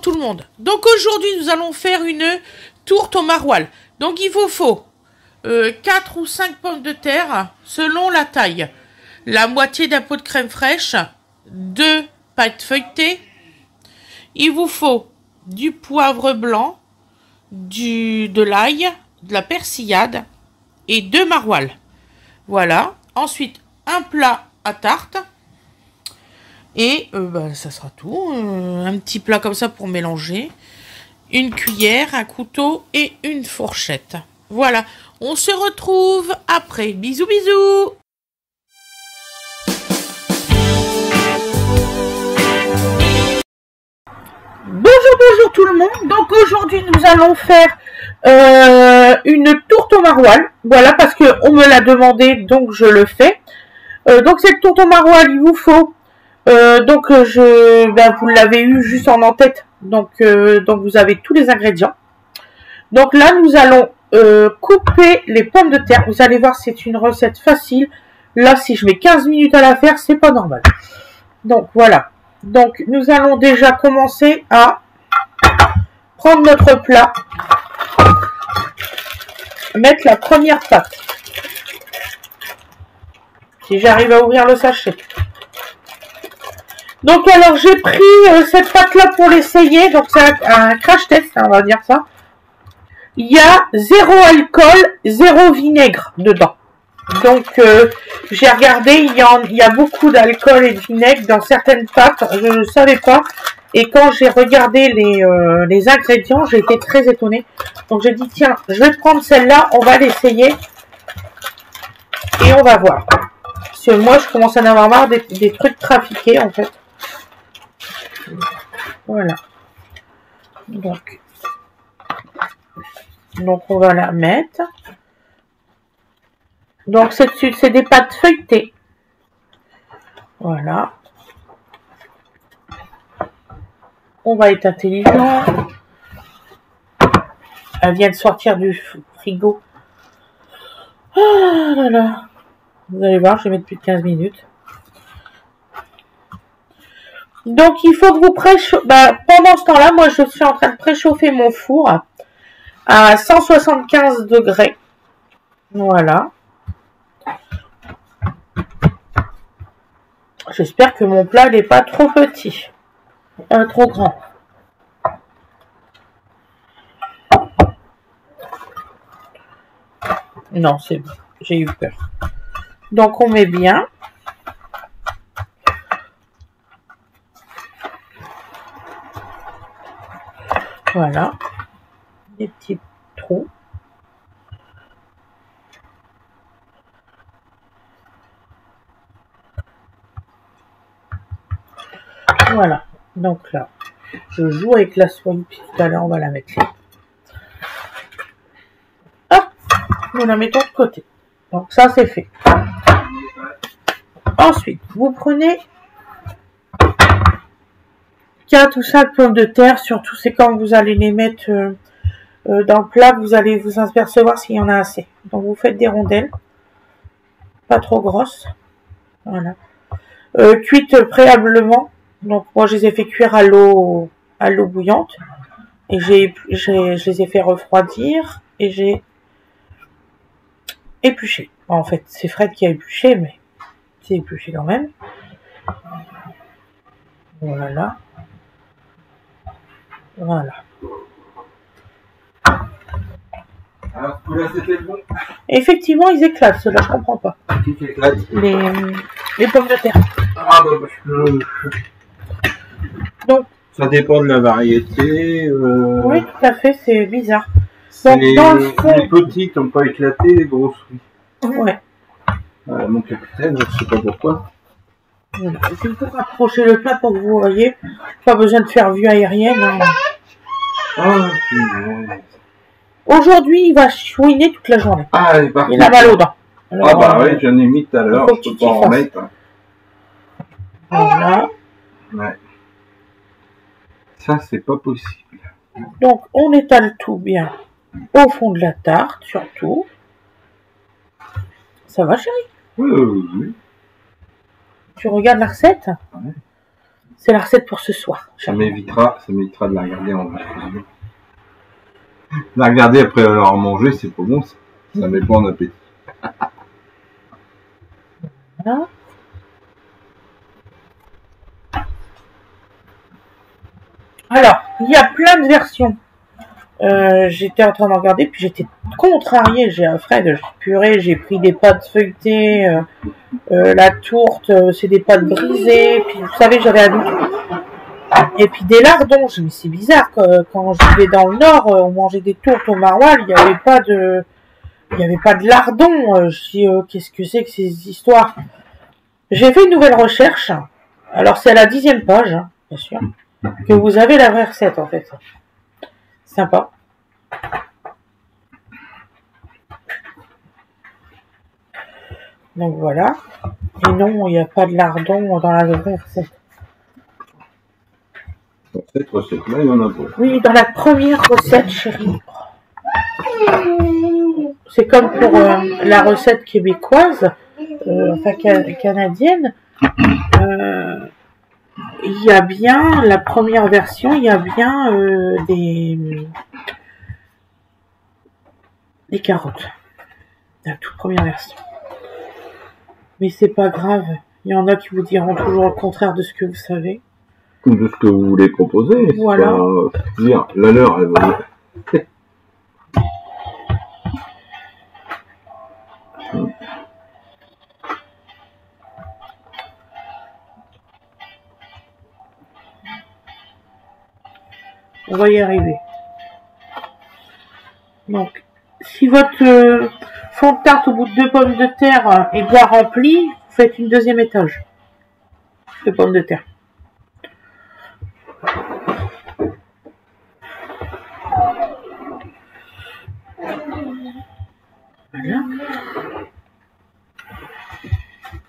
tout le monde. Donc aujourd'hui, nous allons faire une tourte au maroilles. Donc il vous faut 4 ou 5 pommes de terre selon la taille. La moitié d'un pot de crème fraîche, 2 pâtes feuilletées. Il vous faut du poivre blanc, de l'ail, de la persillade et 2 maroilles. Voilà. Ensuite, un plat à tarte. Et ça sera tout. Un petit plat comme ça pour mélanger. Une cuillère, un couteau et une fourchette. Voilà. On se retrouve après. Bisous, bisous. Bonjour tout le monde. Donc aujourd'hui nous allons faire une tourte au maroilles. Voilà, parce que on me l'a demandé, donc je le fais. Donc cette tourte au maroilles, il vous faut vous l'avez eu juste en tête. Donc vous avez tous les ingrédients. Donc là nous allons couper les pommes de terre. Vous allez voir, c'est une recette facile. Là, si je mets 15 minutes à la faire, c'est pas normal. Donc voilà. Donc nous allons déjà commencer à prendre notre plat, mettre la première pâte. Si j'arrive à ouvrir le sachet. Donc alors j'ai pris cette pâte là pour l'essayer. Donc c'est un crash test, hein, on va dire ça. Il y a 0 alcool, 0 vinaigre dedans. Donc j'ai regardé, il y a beaucoup d'alcool et de vinaigre dans certaines pâtes. Je ne savais pas. Et quand j'ai regardé les ingrédients, j'ai été très étonnée. Donc j'ai dit tiens, je vais prendre celle-là, on va l'essayer. Et on va voir. Parce que moi je commence à en avoir marre des trucs trafiqués en fait. Voilà. Donc on va la mettre. Donc c'est des pâtes feuilletées. Voilà. On va être intelligent. Elle vient de sortir du frigo. Ah là là. Vous allez voir, je vais mettre plus de 15 minutes. Donc il faut que vous préchauffez. Pendant ce temps-là, moi je suis en train de préchauffer mon four à 175 degrés. Voilà. J'espère que mon plat n'est pas trop petit. Trop grand. Non, c'est bon. J'ai eu peur. Donc on met bien. Voilà. Des petits trous. Voilà. Donc là, je joue avec la souris, puis tout à l'heure, on va la mettre là. Hop, nous la mettons de côté. Donc ça, c'est fait. Ensuite, vous prenez 4 ou 5 pommes de terre, surtout c'est quand vous allez les mettre dans le plat, vous allez vous apercevoir s'il y en a assez. Donc vous faites des rondelles, pas trop grosses. Voilà. Cuites préalablement. Donc moi je les ai fait cuire à l'eau bouillante. Et je les ai fait refroidir et j'ai épluché. En fait, c'est Fred qui a épluché, mais c'est épluché quand même. Voilà. Voilà. Alors, là, c'était bon. Effectivement, ils éclatent, ceux-là, je comprends pas. Qui éclate? Les pommes de terre. Ah, Donc, ça dépend de la variété. oui, tout à fait, c'est bizarre. Donc, dans le fond... les petites n'ont pas éclaté, les grosses, oui. Ouais. Mon capitaine, je ne sais pas pourquoi. Voilà. C'est pour rapprocher le plat pour que vous voyez. Pas besoin de faire vue aérienne. Hein. Ah, aujourd'hui, il va chouiner toute la journée. Ah, elle est partie. Il a mal aux dents. Alors, ah bah oui, j'en ai mis tout à l'heure, je peux pas en remettre. Voilà. Ouais. Ça, c'est pas possible. Donc, on étale tout bien au fond de la tarte, surtout. Ça va, chérie? Oui. Tu regardes la recette? Ouais. C'est la recette pour ce soir. Ça m'évitera de la regarder en vrai. La regarder après avoir mangé, c'est pas bon. Ça met pas en appétit. Voilà. Alors, il y a plein de versions. J'étais en train de regarder, puis j'étais contrariée. J'ai un Fred, purée, j'ai pris des pâtes feuilletées, la tourte, c'est des pâtes brisées, puis vous savez, j'avais habitué. Et puis des lardons, je me suis c'est bizarre, quand je vivais dans le Nord, on mangeait des tourtes au maroilles, il n'y avait pas de lardons. Je dis, qu'est-ce que c'est que ces histoires? J'ai fait une nouvelle recherche. Alors, c'est à la 10e page, hein, bien sûr, que vous avez la vraie recette, en fait. Sympa. Donc, voilà. Et non, il n'y a pas de lardons dans la vraie recette. Dans cette recette-là, il y en a pas. Oui, dans la première recette, chérie. C'est comme pour la recette québécoise, enfin canadienne. Il y a bien, la première version, il y a bien des carottes. La toute première version. Mais c'est pas grave. Il y en a qui vous diront toujours le contraire de ce que vous savez. De ce que vous voulez proposer. Voilà. Dire, la leur, elle va dire. On va y arriver. Donc, si votre fond de tarte au bout de 2 pommes de terre est bien rempli, vous faites une deuxième étage de pommes de terre. Voilà.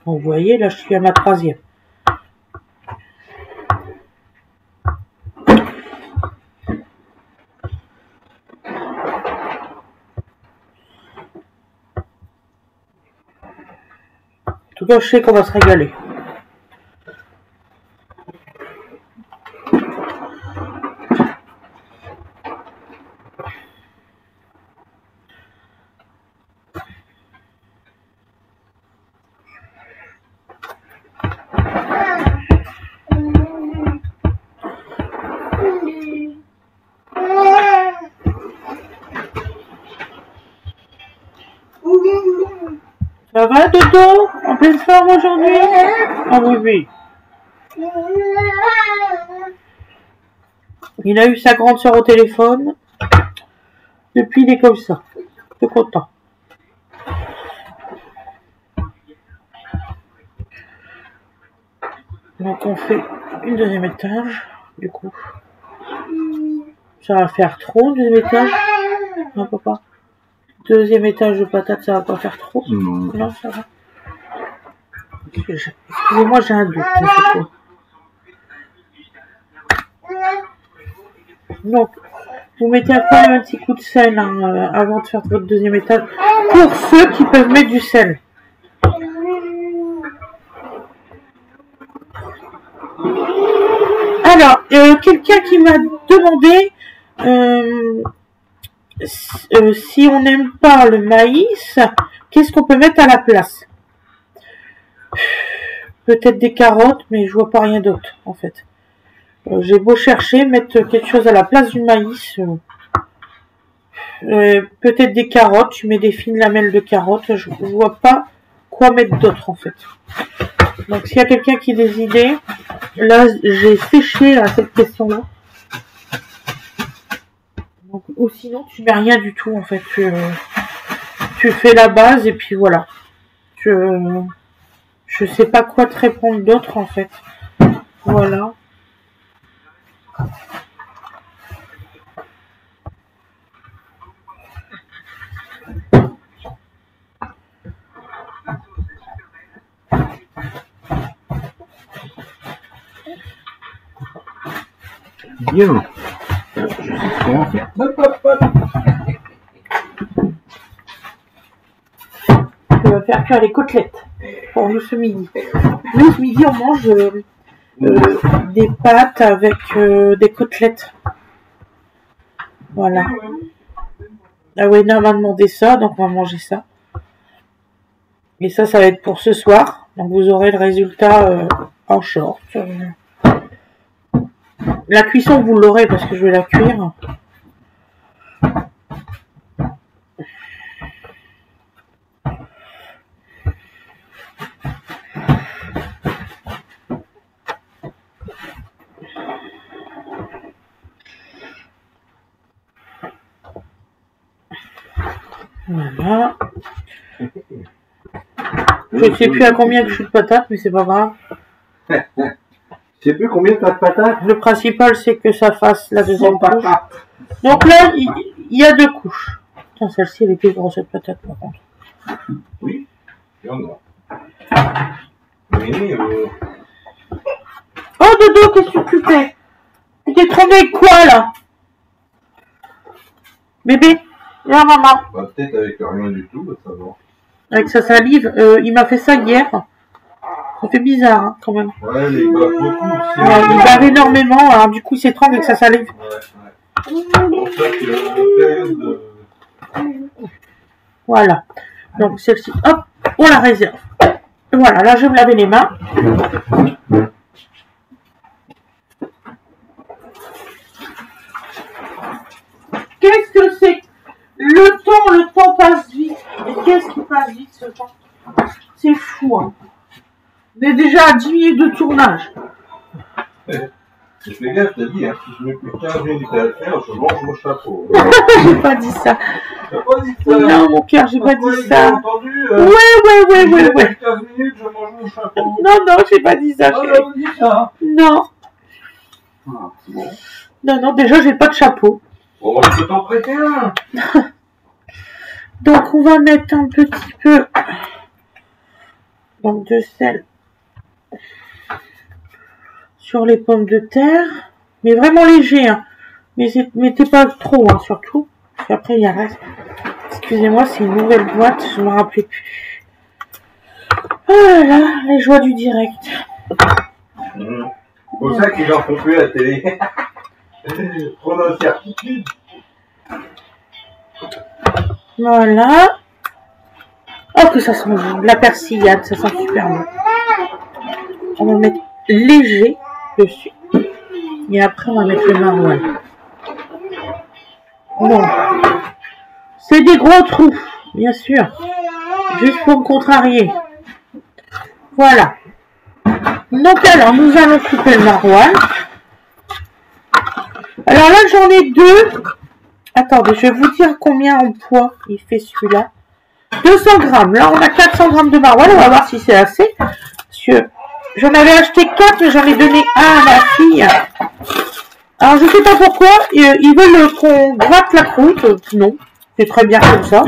Vous voyez, là je suis à ma 3e. En tout cas, je sais qu'on va se régaler. Ça va, Dodo? En pleine forme aujourd'hui? Ah oui, oui. Il a eu sa grande sœur au téléphone. Depuis, il est comme ça. Peu content. Donc, on fait une deuxième étage. Du coup, ça va faire trop, deuxième étage. Non, papa. Deuxième étage de patates, ça va pas faire trop. Non, ça va. Excusez-moi, j'ai un doute. Donc, vous mettez quand même un petit coup de sel hein, avant de faire votre deuxième étage. Pour ceux qui peuvent mettre du sel. Alors, quelqu'un qui m'a demandé si on n'aime pas le maïs, qu'est-ce qu'on peut mettre à la place? Peut-être des carottes, mais je vois pas rien d'autre en fait. J'ai beau chercher, mettre quelque chose à la place du maïs. Peut-être des carottes, tu mets des fines lamelles de carottes, je vois pas quoi mettre d'autre en fait. Donc s'il y a quelqu'un qui a des idées, là j'ai séché à cette question-là. Donc, ou sinon tu mets rien du tout en fait, tu fais la base et puis voilà. Je sais pas quoi te répondre d'autre en fait. Voilà. Bien. Je vais faire cuire les côtelettes pour nous ce midi. Nous ce midi on mange des pâtes avec des côtelettes. Voilà. Ah oui, on m'a demandé ça, donc on va manger ça. Et ça va être pour ce soir. Donc vous aurez le résultat en short. La cuisson, vous l'aurez parce que je vais la cuire. Voilà. Je ne sais plus à combien je suis de patates, mais c'est pas grave. Je sais plus combien t'as de patates. Le principal, c'est que ça fasse la deuxième couche. Donc là, il y a 2 couches. Putain, celle-ci, elle était grosse, cette patate, par contre. Oui, il y en a. Mais Oh, Dodo, qu'est-ce que tu fais? Tu t'es trompé avec quoi, là? Bébé, viens, maman. bah, peut-être avec rien du tout, bah, ça va. Avec sa salive, il m'a fait ça hier. Ça fait bizarre, hein, quand même. Ouais, les gars, beaucoup. Il bave énormément, alors du coup, il s'étrangle avec sa salive. Ouais. C'est pour ça qu'il y a une période de... Voilà. Donc, celle-ci, hop, on la réserve. Voilà, là, je vais me laver les mains. Qu'est-ce que c'est? Le temps passe vite. Et qu'est-ce qui passe vite, ce temps? C'est fou, hein. On est déjà à 10 minutes de tournage. Je fais gaffe, t'as dit, hein, si je mets plus de 15 minutes à le faire, je mange mon chapeau. J'ai pas dit ça. T'as pas dit ça? Non, mon cœur, j'ai pas dit ça. J'ai entendu, Ouais. 15 minutes, je mange mon chapeau. Non, j'ai pas dit ça, Ah, chérie. on dit ça. Non. Ah, bon. Non, déjà, j'ai pas de chapeau. Bon, je peux t'en prêter un. Donc, on va mettre un petit peu donc, de sel sur les pommes de terre. Mais vraiment léger, hein. Mais mettez pas trop, hein, surtout. Parce qu'après, il y a reste. Excusez-moi, c'est une nouvelle boîte, je me rappelais plus. Voilà, les joies du direct. C'est pour ça qu'ils en font plus à la télé. Trop d'incertitude. Voilà. Oh, que ça sent bon. De la persillade, ça sent super bon. On va mettre léger dessus. Et après, on va mettre le maroilles. Bon. C'est des gros trous, bien sûr. Juste pour me contrarier. Voilà. Donc alors, nous allons couper le maroilles. Alors là, j'en ai 2. Attendez, je vais vous dire combien en poids il fait celui-là. 200 grammes. Là, on a 400 grammes de maroilles. On va voir si c'est assez. Parce que j'en avais acheté 4, mais j'en ai donné un à ma fille. Alors, je sais pas pourquoi. Ils veulent qu'on gratte la croûte. Non, c'est très bien comme ça.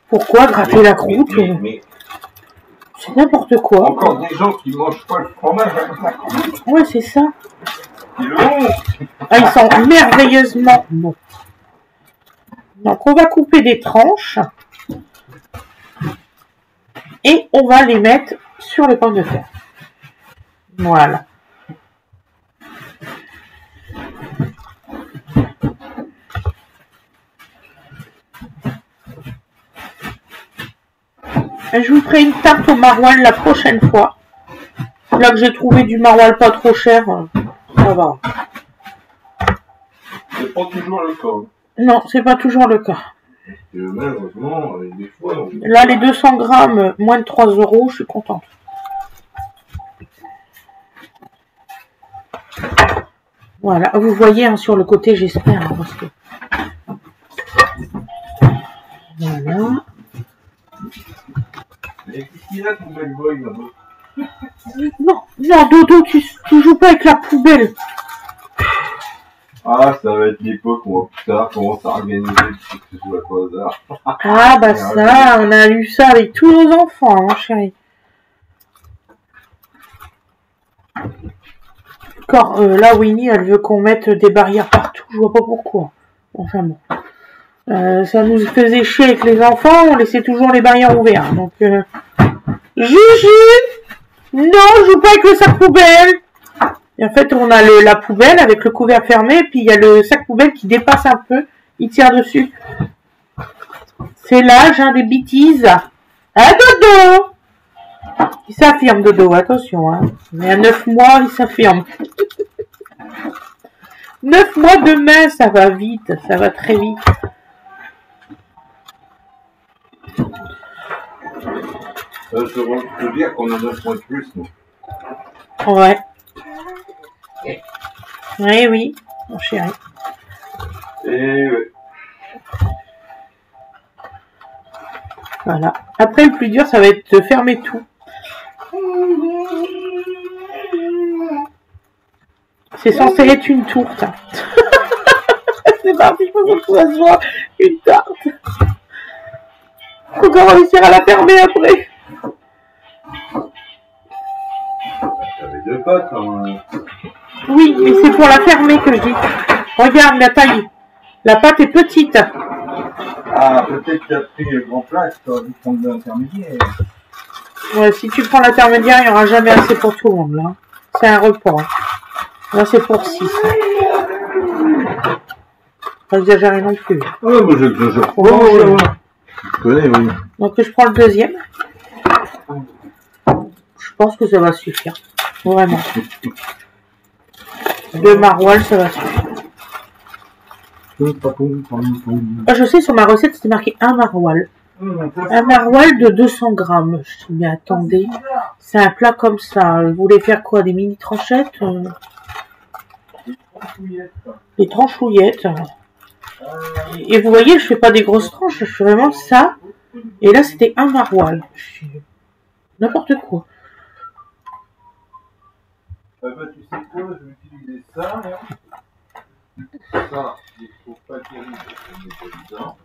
Pourquoi gratter la croûte? C'est n'importe quoi. Encore des gens qui mangent pas le fromage avec la croûte. Ouais, c'est ça. Ah, ils sont merveilleusement bons. Donc, on va couper des tranches. Et on va les mettre sur les pommes de terre. Voilà. Et je vous ferai une tarte au maroilles la prochaine fois. Là que j'ai trouvé du maroilles pas trop cher, ça va. c'est pas toujours le cas. Non, c'est pas toujours le cas. Et malheureusement, des fois, Là, les 200 grammes, moins de 3 €, je suis contente. Voilà, vous voyez hein, sur le côté, j'espère. Hein, parce que... Voilà. Et qu'est-ce qu'il a ton bad boy là-bas? Non, Dodo, tu joues pas avec la poubelle. Ah, ça va être l'époque où on va plus tard commence à organiser pour que ce soit pas au hasard. Ah, bah ça, on a eu ça avec tous nos enfants, hein, chérie. Encore, là, Winnie, elle veut qu'on mette des barrières partout, je vois pas pourquoi. Enfin bon. Ça nous faisait chier avec les enfants, on laissait toujours les barrières ouvertes. Donc, Juju, Non, je joue pas avec le sac poubelle. Et en fait, on a la poubelle avec le couvercle fermé, et puis il y a le sac poubelle qui dépasse un peu. Il tire dessus. C'est l'âge des bêtises. Ah, Dodo! Il s'affirme, Dodo, attention. Hein. Mais à 9 mois, il s'affirme. 9 mois demain, ça va vite. Ça va très vite. Je peux dire qu'on a 9 mois de plus, nous. Ouais. Oui, oui, mon chéri. Et ouais. Voilà. Après, le plus dur, ça va être de fermer tout. C'est censé être une tourte. C'est parti, il faut que ça soit une tarte. Faut qu'on réussir à la fermer après. T'avais 2 potes, hein. Oui, mais c'est pour la fermer que je dis. Regarde la taille. La pâte est petite. Ah, peut-être que tu as pris le grand plat, tu aurais dû prendre l'intermédiaire. Ouais, si tu prends l'intermédiaire, il n'y aura jamais assez pour tout le monde, là. C'est un repas. Là, c'est pour 6. Pas exagérer non plus. Oh, moi j'exagère pas. Je connais, oui. Donc, je prends le deuxième. Je pense que ça va suffire. Vraiment. 2 maroilles, ça va suffire. Ah, je sais, sur ma recette, c'était marqué 1 maroilles. Un maroilles de 200 grammes. Je dis, mais attendez, c'est un plat comme ça. Vous voulez faire quoi? Des mini tranchettes? Des tranchouillettes. Et vous voyez, je fais pas des grosses tranches, je fais vraiment ça. Et là, c'était 1 maroilles. N'importe quoi. Bah, tu sais quoi, je vais utiliser ça, là. Ça, il faut pas qu'il y ait dedans.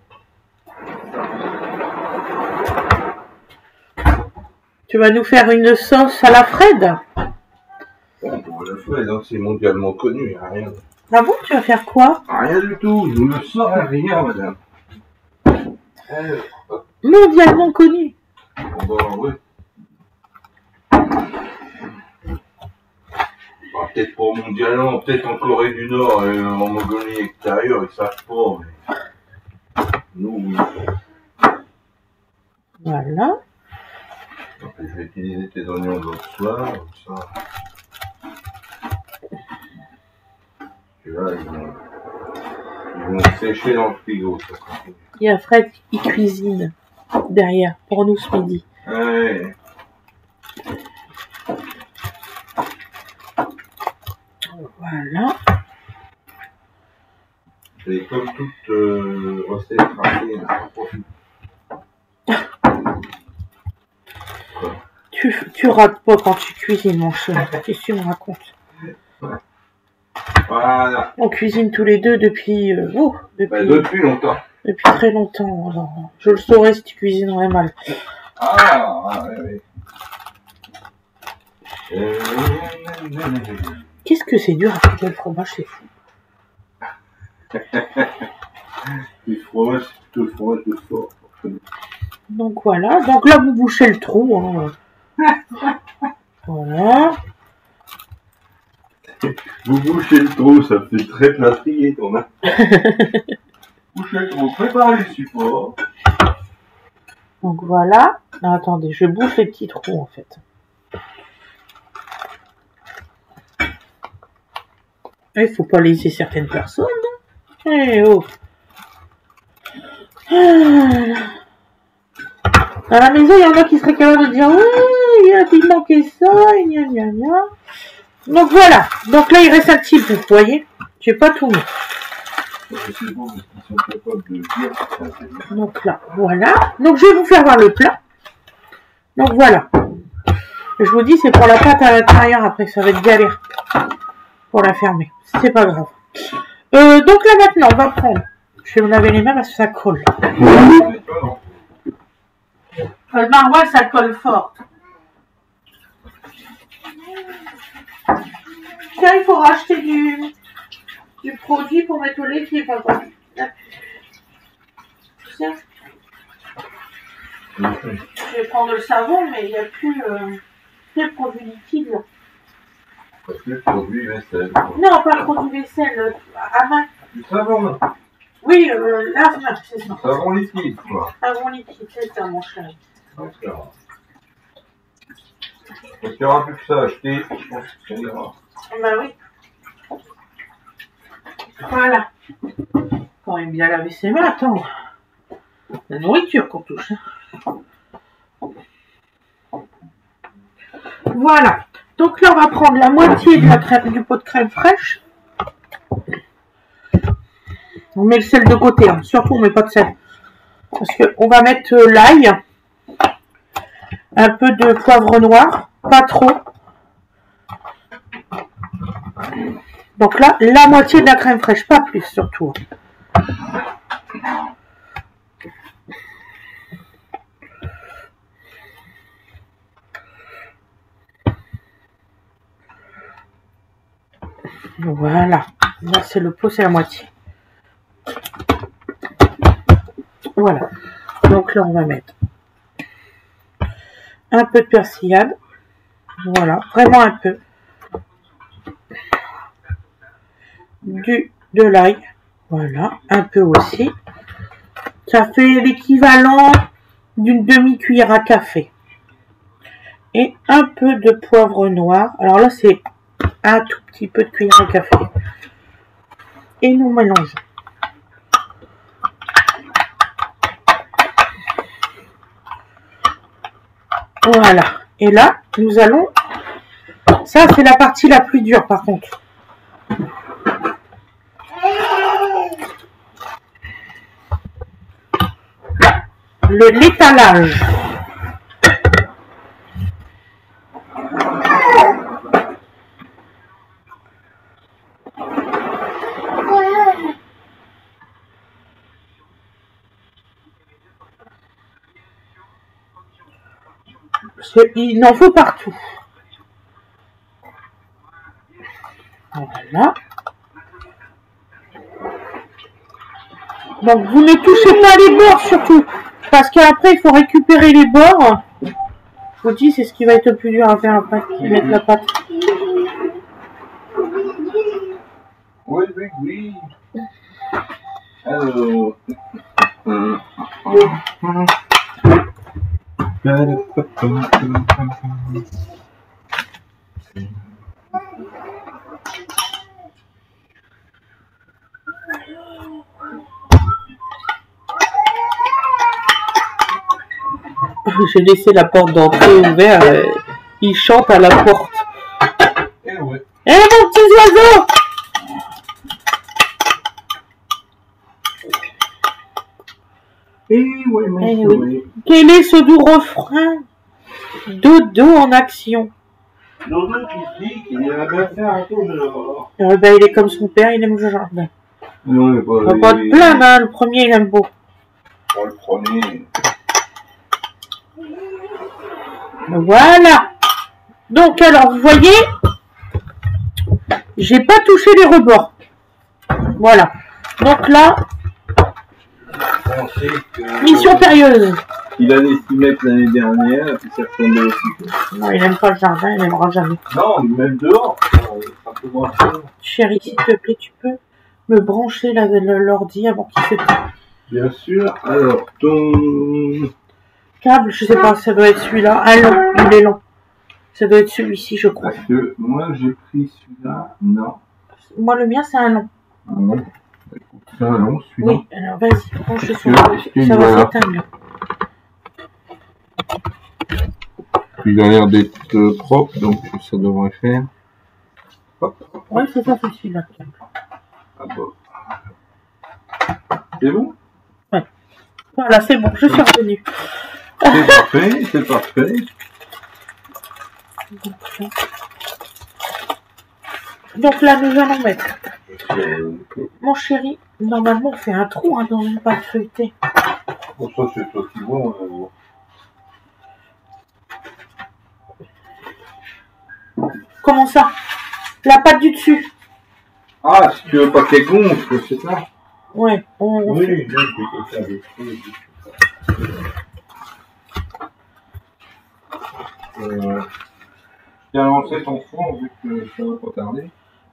Tu vas nous faire une sauce à la Fred? Bon, pour la Fred, hein, c'est mondialement connu, hein, rien. Ah bon, tu vas faire quoi? Rien du tout, je ne saurais rien, madame. Mondialement connu. Bon, bah, oui. Bah, peut-être pas mondialement, peut-être en Corée du Nord et en Mongolie extérieure, ils savent pas, mais nous, oui. Voilà. Donc, je vais utiliser tes oignons de l'autre soir, comme ça. Et là, ils vont sécher dans le frigo. Ça. Il y a Fred qui cuisine derrière pour nous ce midi. Ouais. Voilà. Et comme toute recette tracée, Tu rates pas quand tu cuisines, mon chéri. Qu'est-ce que tu me racontes? Voilà. On cuisine tous les deux depuis... depuis longtemps. Depuis très longtemps. Alors, je le saurais si tu cuisinerais mal. Ah, ouais. Qu'est-ce que c'est dur à couper le fromage, c'est fou. Le fromage, c'est plutôt le fromage de fort. Donc voilà. Donc là, vous bouchez le trou. Hein. Voilà. Vous bouchez le trou, ça fait très plâtrier ton main. Bouchez le trou, préparez les supports. Donc voilà. Non, attendez, je bouche les petits trous en fait. Il faut pas laisser certaines personnes. Eh oh. À la maison, il y en a qui seraient capables de dire oui, il manquait ça, et gna gna gna. Donc voilà. Donc là, il reste un petit bout, vous voyez. Je vais pas tout mis. C'est bon, parce qu'ils sont capables de dire. Donc là, voilà. Donc je vais vous faire voir le plat. Donc voilà. Je vous dis, c'est pour la pâte à l'intérieur après, ça va être galère pour la fermer. C'est pas grave. Donc là maintenant, on va prendre. Je vais me laver les mains parce que ça colle. Le maroilles, ça colle fort. Tiens, il faut racheter du produit pour mettre au lait qui est pas bon. Tiens. Je vais prendre le savon, mais il n'y a plus... Quel produit liquide là? Parce que le produit vaisselle. Non, pas le produit vaisselle, à main. Du savon. Oui, lave-main, c'est ça. Savon liquide, quoi. Savon liquide, c'est ça, mon chéri. D'accord. Donc, il n'y aura plus que ça à acheter. Je pense que ça ira. Bah oui. Voilà. Quand même bien laver ses mains, attends. La nourriture qu'on touche. Voilà. Donc là, on va prendre la moitié de la crème, du pot de crème fraîche. On met le sel de côté, hein. Surtout on met pas de sel. Parce qu'on va mettre l'ail, un peu de poivre noir, pas trop. Donc là, la moitié de la crème fraîche, pas plus surtout. Voilà. Là, c'est le pot, c'est la moitié. Voilà. Donc là, on va mettre un peu de persillade. Voilà. Vraiment un peu. De l'ail. Voilà. Un peu aussi. Ça fait l'équivalent d'une demi-cuillère à café. Et un peu de poivre noir. Alors là, c'est un tout petit peu de cuillère à café. Et nous mélangeons. Voilà. Et là, nous allons... Ça, c'est la partie la plus dure, par contre. L'étalage. Il en faut partout. Voilà. Donc, vous ne touchez pas les bords, surtout. Parce qu'après, il faut récupérer les bords. Je vous dis, c'est ce qui va être le plus dur à faire après. Mettre la pâte. Oui, oui, oui. Alors... J'ai laissé la porte d'entrée ouverte. Il chante à la porte. Eh ouais. Eh mon petit oiseau! Eh ouais, mon Eh chéri. oui. Quel est ce doux refrain? Dodo en action. Dodo qui dit qu'il ira bien faire un tour dehors. Ben, il est comme son père, il aime le jardin. Non, il On va pas te plaindre, hein, le premier il aime beau. On le prenait. Voilà. Donc alors, vous voyez, j'ai pas touché les rebords. Voilà. Donc là, mission périlleuse. Il allait s'y mettre l'année dernière, et puis c'est retombé aussi. Non, il aime pas le jardin, il n'aimera jamais. Non, même dehors. Simplement dehors. Chérie, s'il te plaît, tu peux me brancher l'ordi avant qu'il se tape. Bien sûr. Alors, ton... Câble, je sais pas, ça doit être celui-là. Ah non, il est long. Ça doit être celui-ci, je crois. Parce que moi, j'ai pris celui-là. Non. Moi, le mien, c'est un long. Ah non. Écoute, c'est un long, celui-là. Oui, alors vas-y, branche Est-ce sur que ça va voilà. s'éteindre. Il a l'air d'être propre, donc ça devrait faire. Hop. Oui, c'est ça, c'est celui-là. Ah bon. C'est bon? Voilà, c'est bon, je suis revenue. C'est parfait, c'est parfait. Donc là, nous allons mettre. Mon chéri, normalement, on fait un trou hein, dans une pâte feuilletée. Pour ça, c'est toi qui vois. Comment ça? La pâte du dessus. Ah, si tu veux pas qu'elle gonfle, c'est ça? Ouais, Oui, oui, c'est ça. Bien lancer ton four vu que ça va pas tarder.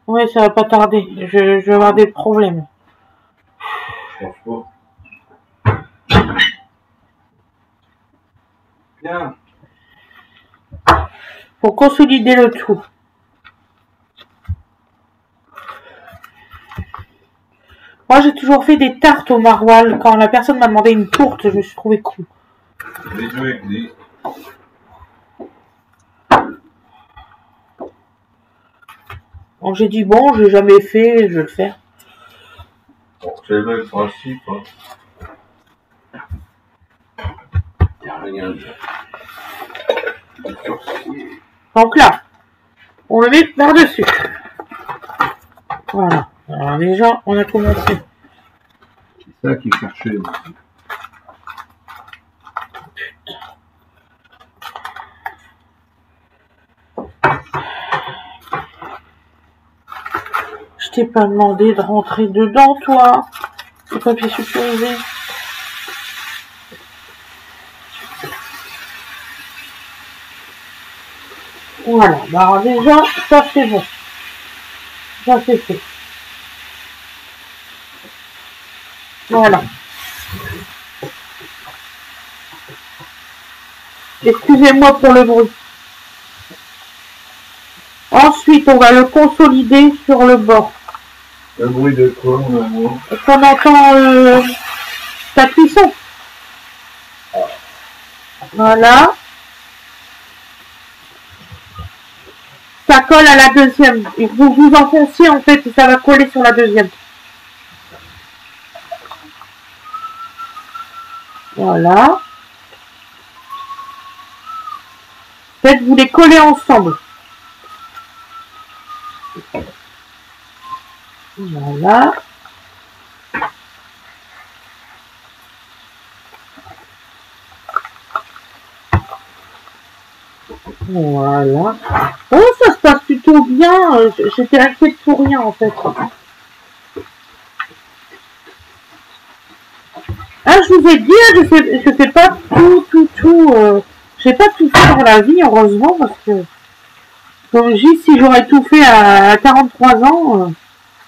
Oui, ça va pas tarder. Je vais avoir des problèmes. Je pense pas. Bien. Pour consolider le tout. Moi, j'ai toujours fait des tartes au maroilles. Quand la personne m'a demandé une tourte, je me suis trouvé con. Les deux existent. Donc j'ai dit bon, je l'ai jamais fait, je vais le faire. Bon, c'est le principe. Hein. Y a rien de... Donc là, on le met par-dessus. Voilà. Alors déjà, on a commencé. C'est ça qui cherchait. Je t'ai pas demandé de rentrer dedans, toi. Le papier sulfurisé. Voilà. Bah alors déjà, ça c'est bon. Ça c'est fait. Voilà. Excusez-moi pour le bruit. Ensuite, on va le consolider sur le bord. Le bruit de quoi, mon amour? Qu'on entend ta cuisson. Voilà. Ça colle à la deuxième. Et vous enfoncez en fait et ça va coller sur la deuxième. Voilà. Peut-être vous les collez ensemble. Voilà. Voilà. Oh, ça se passe plutôt bien. J'étais inquiète pour rien en fait. Ah, je vous ai dit, je fais pas tout. J'ai pas tout fait dans la vie, heureusement, parce que comme je dis, si j'aurais tout fait à 43 ans.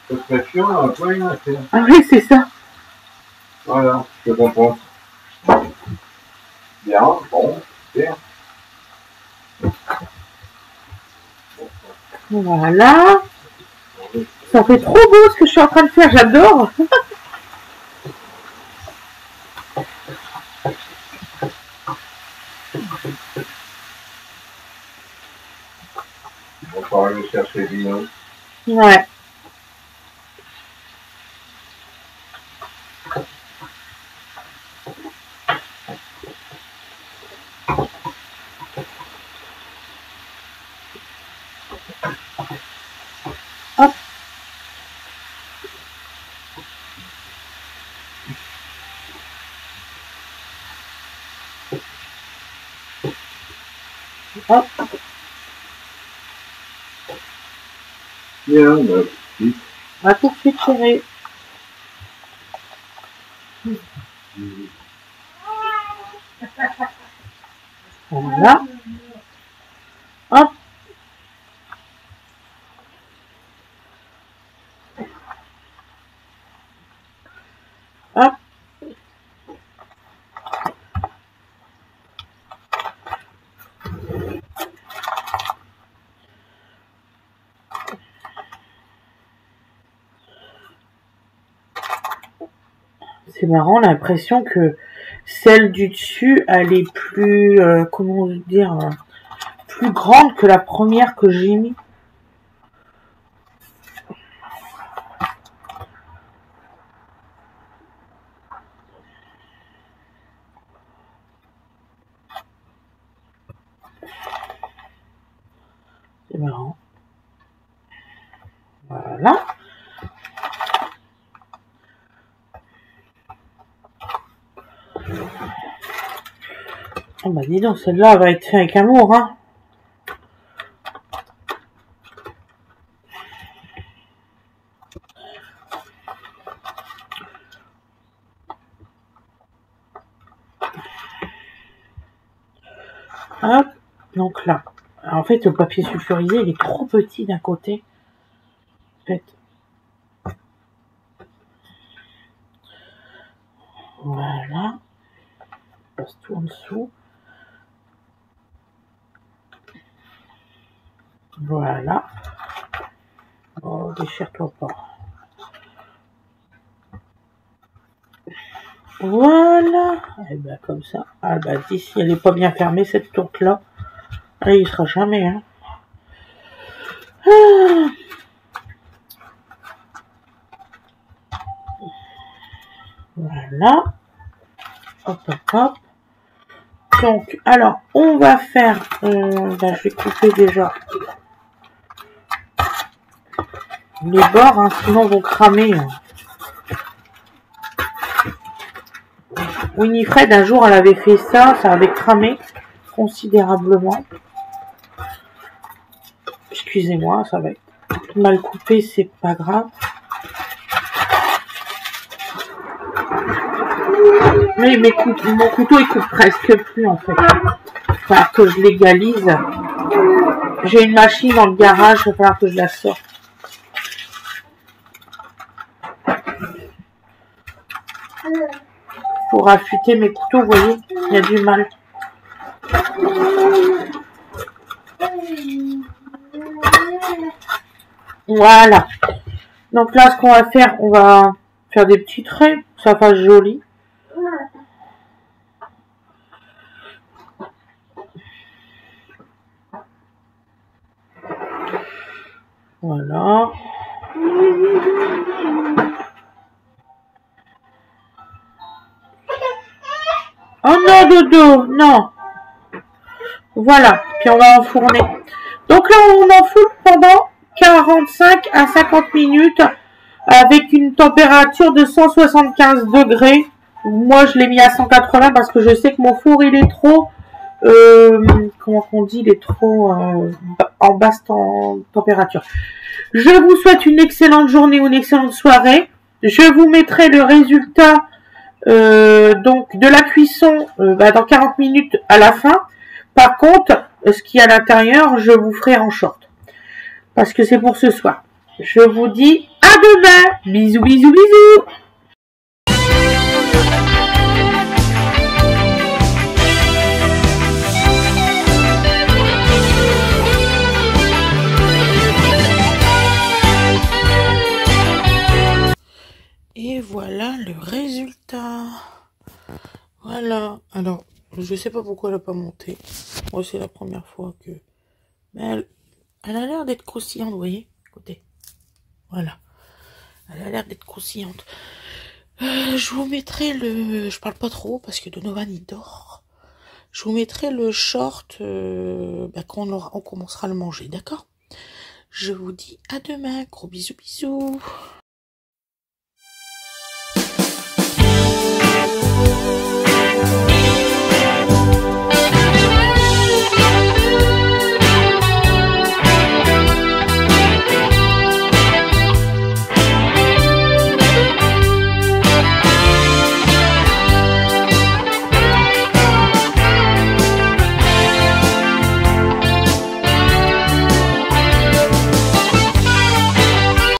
Ce serait chiant, on n'a pas rien à faire. Ah oui, c'est ça. Voilà, je comprends. Bien, bon, super. Voilà. Ça fait trop beau ce que je suis en train de faire, j'adore. On va aller chercher Dino. Ouais. Hop. Hop. Bien, merci. À tout de suite, chérie. Voilà. Hop. Hop. C'est marrant, l'impression que celle du dessus, elle est plus, comment dire, plus grande que la première que j'ai mis. C'est marrant. Voilà. Oh bah dis donc, celle-là va être faite avec amour, hein. Hop, donc là, En fait, le papier sulfurisé, il est trop petit d'un côté. En fait. Voilà. On passe tout en dessous. Voilà. Oh, déchire-toi pas. Voilà. Et ben comme ça. Ah bah d'ici, elle est pas bien fermée cette tourte-là. Elle y sera jamais, hein. Ah. Voilà. Hop, hop, hop. Donc, alors, on va faire... ben, je vais couper déjà les bords, hein, sinon vont cramer. Winifred, un jour, elle avait fait ça, ça avait cramé considérablement. Excusez-moi, ça va être mal coupé, c'est pas grave. Mais mon couteau, il coupe presque plus, en fait. Il va falloir que je l'égalise. J'ai une machine dans le garage, il va falloir que je la sorte. Pour affûter mes couteaux, vous voyez, il y a du mal. Voilà. Donc là, ce qu'on va faire, on va faire des petits traits, que ça fasse joli. Voilà. Oh non, dodo, non. Voilà, puis on va enfourner. Donc là, on enfourne pendant 45 à 50 minutes avec une température de 175 degrés. Moi, je l'ai mis à 180 parce que je sais que mon four, il est trop... comment on dit, il est trop en basse température. Je vous souhaite une excellente journée ou une excellente soirée. Je vous mettrai le résultat donc de la cuisson dans 40 minutes à la fin. Par contre, ce qui est à l'intérieur, je vous ferai en short. Parce que c'est pour ce soir. Je vous dis à demain. Bisous, bisous, bisous. Et voilà le résultat. Voilà. Alors, je sais pas pourquoi elle n'a pas monté. Moi, c'est la première fois que... Mais elle a l'air d'être croustillante, vous voyez. Écoutez. Voilà. Elle a l'air d'être croustillante. Je vous mettrai le... Je parle pas trop parce que Donovan, il dort. Je vous mettrai le short quand on commencera à le manger, d'accord? Je vous dis à demain. Gros bisous, bisous.